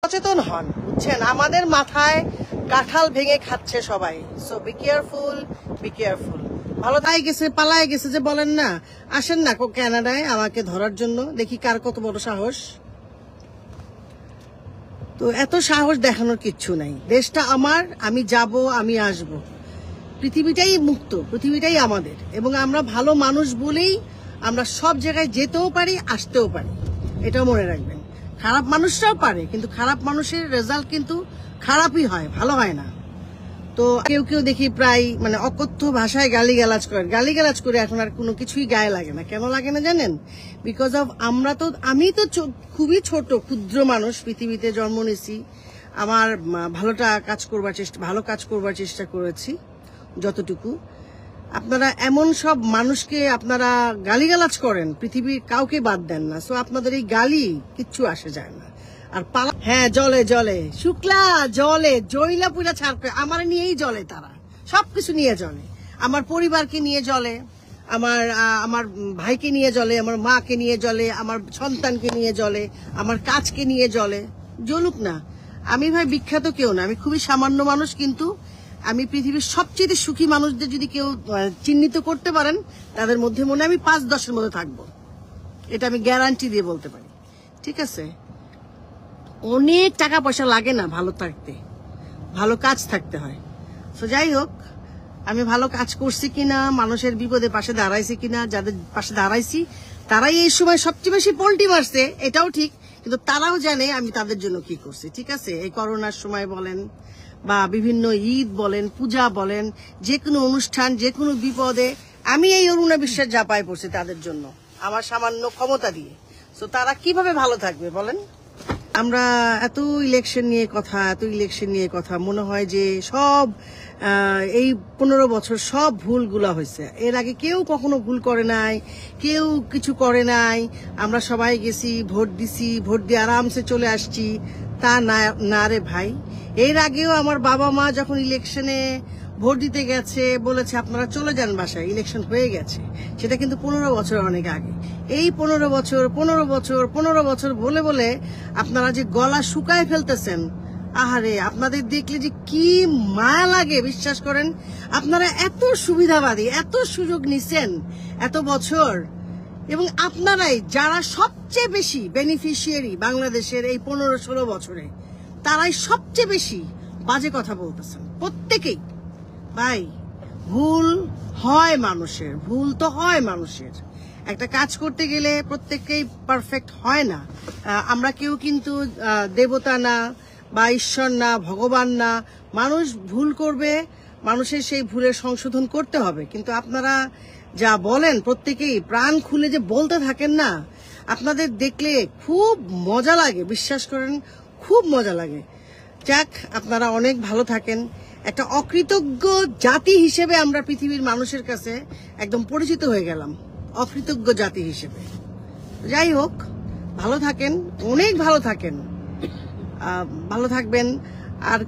সচেতন হন, বুঝছেন? আমাদের মাথায় কাঁঠাল ভেঙে খাচ্ছে সবাই। So be careful, be careful. ভালো তাই গেছে, পালায় গেছে যে বলেন না, আসেন না কানাডায় আমাকে ধরার জন্য, দেখি কার কত বড় সাহস। তো এত সাহস দেখানোর কিচ্ছু নাই। দেশটা আমার, আমি যাব, আমি আসব। পৃথিবীটাই মুক্ত, পৃথিবীটাই আমাদের, এবং আমরা ভালো মানুষ বলেই আমরা সব জায়গায় যেতেও পারি, আসতেও পারি। এটাও মনে রাখবেন। খারাপ মানুষরাও পারে, কিন্তু খারাপ মানুষের রেজাল্ট কিন্তু খারাপই হয়, ভালো হয় না। তো কেউ কেউ দেখি প্রায় অকথ্য ভাষায় গালিগালাজ করেন। গালিগালাজ করে এখন আর কোনো কিছুই গায়ে লাগে না। কেন লাগে না জানেন? বিকজ অফ আমি তো খুবই ছোট ক্ষুদ্র মানুষ, পৃথিবীতে জন্ম নিয়েছি। আমার ভালো কাজ করবার চেষ্টা করেছি যতটুকু। আপনারা এমন সব মানুষকে আপনারা গালিগালাজ করেন, পৃথিবীর কাউকে বাদ দেন না। সো আপনাদের এই গালি কিচ্ছু আসে যায় না। আর হ্যাঁ, জলে শুক্লা জলে জয়লা পুরা ছাড়বে, আমার নিয়েই জলে, তারা সবকিছু নিয়ে জলে। আমার পরিবারকে নিয়ে জলে, আমার ভাইকে নিয়ে জলে, আমার মাকে নিয়ে জলে, আমার সন্তানকে নিয়ে জলে, আমার কাজকে নিয়ে জলে। জ্বলুক না। আমি ভাই বিখ্যাত কেউ না, আমি খুবই সামান্য মানুষ, কিন্তু আমি পৃথিবীর সবচেয়ে সুখী মানুষদের যদি কেউ চিহ্নিত করতে পারেন, তাদের মধ্যে মনে আমি 5-10-এর মধ্যে থাকবো। এটা আমি গ্যারান্টি দিয়ে বলতে পারি। ঠিক আছে? অনেক টাকা পয়সা লাগে না ভালো থাকতে, ভালো কাজ থাকতে হয়। তো যাই হোক, আমি ভালো কাজ করছি কিনা, মানুষের বিপদে পাশে দাঁড়াইছি কিনা, যাদের পাশে দাঁড়াইছি তারাই এই সময় সবচেয়ে বেশি পল্টি মারছে, এটাও ঠিক। কিন্তু তারাও জানে আমি তাদের জন্য কি করছি। ঠিক আছে? এই করোনার সময় বলেন বা বিভিন্ন ঈদ বলেন, পূজা বলেন, যে কোনো অনুষ্ঠান, যে কোনো বিপদে আমি এই অরুণা বিশ্বাস জাপায় পড়ছি তাদের জন্য, আমার সামান্য ক্ষমতা দিয়ে। তো তারা কিভাবে ভালো থাকবে বলেন? আমরা এত ইলেকশন নিয়ে কথা মনে হয় যে সব এই 15 বছর সব ভুলগুলা হয়েছে। এর আগে কেউ কখনো ভুল করে নাই, কেউ কিছু করে নাই। আমরা সবাই গেছি, ভোট দিছি, ভোট দিয়ে আরামসে চলে আসছি। তা না রে ভাই। এর আগেও আমার বাবা মা যখন ইলেকশনে ভোট দিতে গেছে বলেছে আপনারা চলে যান বাসায়, ইলেকশন হয়ে গেছে। সেটা কিন্তু 15 বছর অনেক আগে। এই 15 বছর বলে বলে আপনারা যে গলা শুকায় ফেলতেছেন, আহারে, আপনাদের দেখলে যে কি মায়া লাগে বিশ্বাস করেন। আপনারা এত সুবিধাবাদী, এত সুযোগ নিছেন এত বছর, এবং আপনারাই যারা সবচেয়ে বেশি বেনিফিশিয়ারি বাংলাদেশের এই 15-16 বছরে, তারাই সবচেয়ে বেশি বাজে কথা বলতেছেন প্রত্যেকেই। ভাই, ভুল হয় মানুষের, ভুল তো হয় মানুষের। একটা কাজ করতে গেলে প্রত্যেককেই পারফেক্ট হয় না। আমরা কেউ কিন্তু দেবতা না বা ঈশ্বর না, ভগবান না। মানুষ ভুল করবে, মানুষের সেই ভুলের সংশোধন করতে হবে। কিন্তু আপনারা যা বলেন প্রত্যেকেই প্রাণ খুলে যে বলতে থাকেন না, আপনাদের দেখলে খুব মজা লাগে, বিশ্বাস করেন, খুব মজা লাগে। যাক, আপনারা অনেক ভালো থাকেন। একটা অকৃতজ্ঞ জাতি হিসেবে আমরা পৃথিবীর মানুষের কাছে একদম পরিচিত হয়ে গেলাম, অকৃতজ্ঞ জাতি হিসেবে। যাই হোক, ভালো থাকেন, অনেক ভালো থাকেন, ভালো থাকবেন। আর